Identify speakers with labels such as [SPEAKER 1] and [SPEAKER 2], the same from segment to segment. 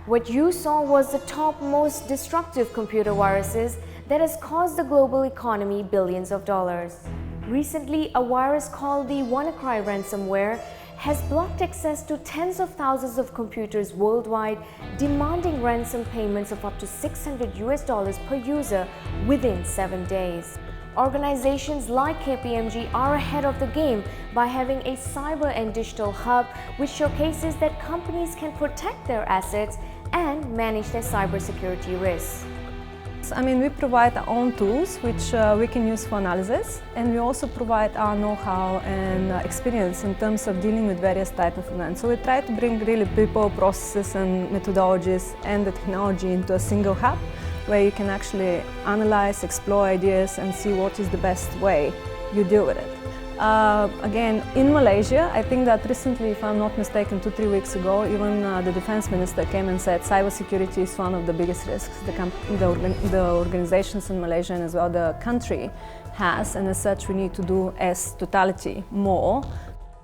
[SPEAKER 1] What you saw was the top most destructive computer viruses that has caused the global economy billions of dollars. Recently, a virus called the Wannacry ransomware has blocked access to tens of thousands of computers worldwide, demanding ransom payments of up to $600 per user within 7 days. Organizations like KPMG are ahead of the game by having a cyber and digital hub which showcases that companies can protect their assets and manage their cybersecurity risks.
[SPEAKER 2] We provide our own tools which we can use for analysis, and we also provide our know-how and experience in terms of dealing with various types of events. So we try to bring really people, processes and methodologies and the technology into a single hub where you can actually analyze, explore ideas and see what is the best way you deal with it. Again, in Malaysia, I think that recently, if I'm not mistaken, 2-3 weeks ago, even the defense minister came and said cybersecurity is one of the biggest risks the organizations in Malaysia and as well the country has, and as such we need to do as totality more.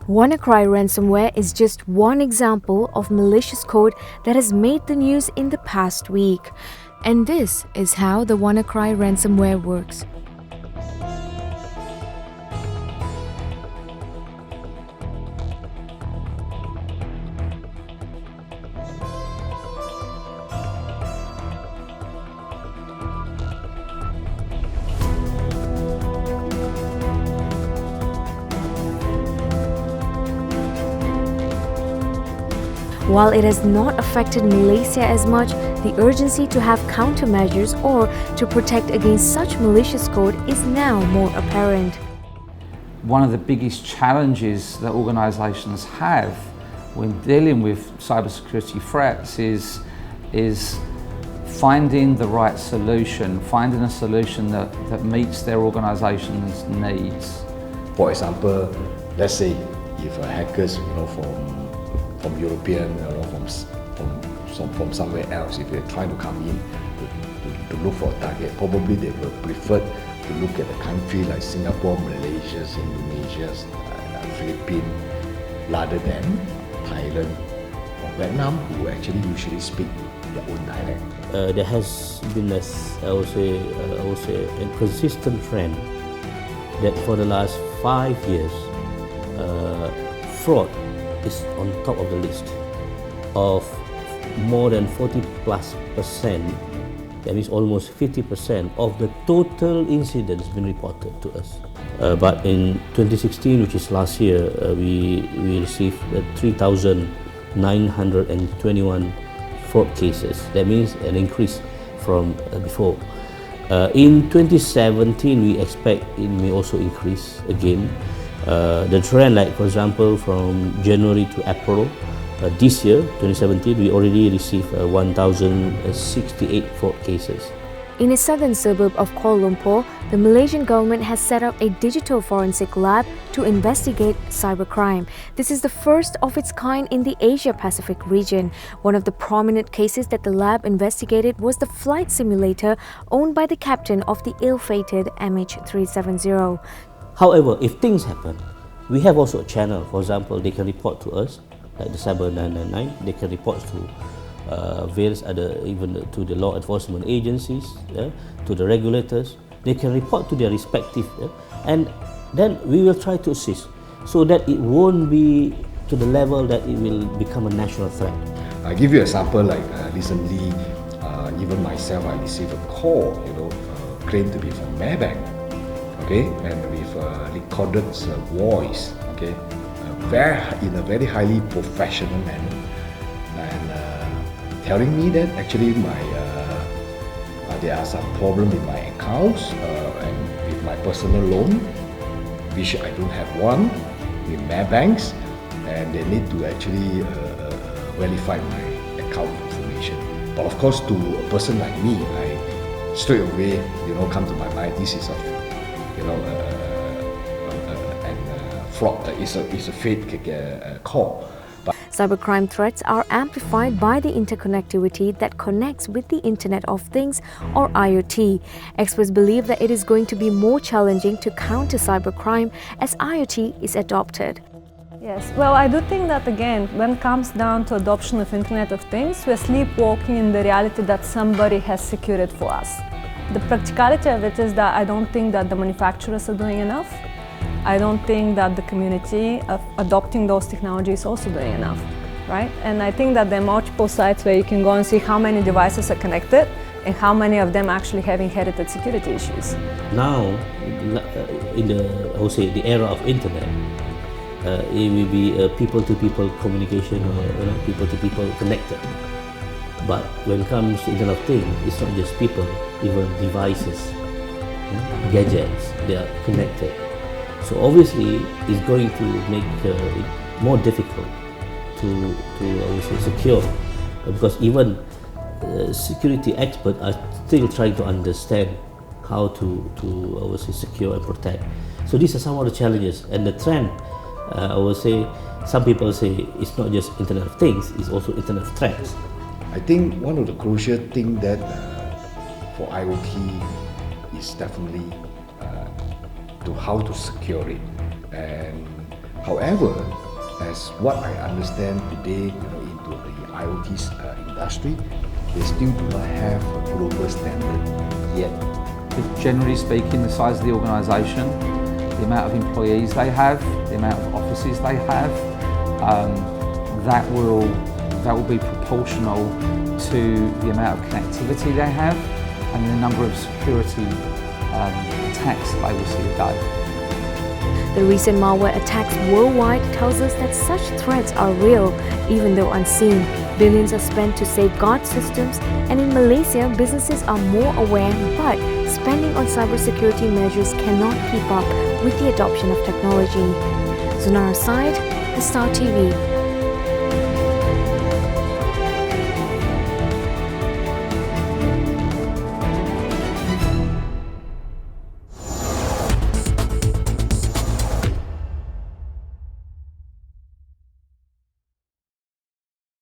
[SPEAKER 1] Wannacry ransomware is just one example of malicious code that has made the news in the past week. And this is how the Wannacry ransomware works. While it has not affected Malaysia as much, the urgency to have countermeasures or to protect against such malicious code is now more apparent.
[SPEAKER 3] One of the biggest challenges that organisations have when dealing with cybersecurity threats is finding the right solution, finding a solution that meets their organisation's needs.
[SPEAKER 4] For example, let's say if hackers, from European, from somewhere else, if they're trying to come in to look for a target, probably they will prefer to look at a country like Singapore, Malaysia, Indonesia, Philippines, rather than Thailand or Vietnam, who actually usually speak their own dialect.
[SPEAKER 5] There has been I would say a consistent trend that for the last 5 years, fraud is on top of the list of more than 40+%, that means almost 50% of the total incidents been reported to us. But in 2016, which is last year, we received 3,921 fraud cases. That means an increase from before. In 2017, we expect it may also increase again. The trend, like for example, from January to April this year, 2017, we already received 1,068 fraud cases.
[SPEAKER 1] In a southern suburb of Kuala Lumpur, the Malaysian government has set up a digital forensic lab to investigate cybercrime. This is the first of its kind in the Asia-Pacific region. One of the prominent cases that the lab investigated was the flight simulator owned by the captain of the ill-fated MH370.
[SPEAKER 5] However, if things happen, we have also a channel. For example, they can report to us, like the Cyber 999. They can report to various other, even to the law enforcement agencies, to the regulators. They can report to their respective, and then we will try to assist so that it won't be to the level that it will become a national threat.
[SPEAKER 4] I'll give you an example, like recently, even myself, I received a call, claimed to be from Maybank. Okay, and with recorded voice, okay, in a very highly professional manner, and telling me that actually there are some problem with my accounts and with my personal loan, which I don't have one, with Maybanks, and they need to actually verify my account information. But of course, to a person like me, I straight away, come to my mind, this is a fraud. It's a fake call.
[SPEAKER 1] Cybercrime threats are amplified by the interconnectivity that connects with the Internet of Things, or IoT. Experts believe that it is going to be more challenging to counter cybercrime as IoT is adopted.
[SPEAKER 2] Yes, well, I do think that again, when it comes down to adoption of Internet of Things, we're sleepwalking in the reality that somebody has secured it for us. The practicality of it is that I don't think that the manufacturers are doing enough. I don't think that the community of adopting those technologies is also doing enough, right? And I think that there are multiple sites where you can go and see how many devices are connected and how many of them actually have inherited security issues.
[SPEAKER 5] Now, in the, I would say, the era of Internet, it will be people-to-people communication or people-to-people connected. But when it comes to Internet of Things, it's not just people, even devices, gadgets, they are connected. So obviously, it's going to make it more difficult to I would say, secure, because even security experts are still trying to understand how to I would say, secure and protect. So these are some of the challenges, and the trend. I would say, some people say it's not just Internet of Things, it's also Internet of Threats.
[SPEAKER 4] I think one of the crucial things that for IoT is definitely to how to secure it. And however, as what I understand today, into the IoT industry, they still do not have a global standard yet.
[SPEAKER 3] Generally speaking, the size of the organisation, the amount of employees they have, the amount of offices they have, that will be proportional to the amount of connectivity they have and the number of security attacks that they will see a day.
[SPEAKER 1] The recent malware attacks worldwide tells us that such threats are real, even though unseen. Billions are spent to safeguard systems, and in Malaysia, businesses are more aware, but spending on cybersecurity measures cannot keep up with the adoption of technology. Zunaira Saieed, The Star TV.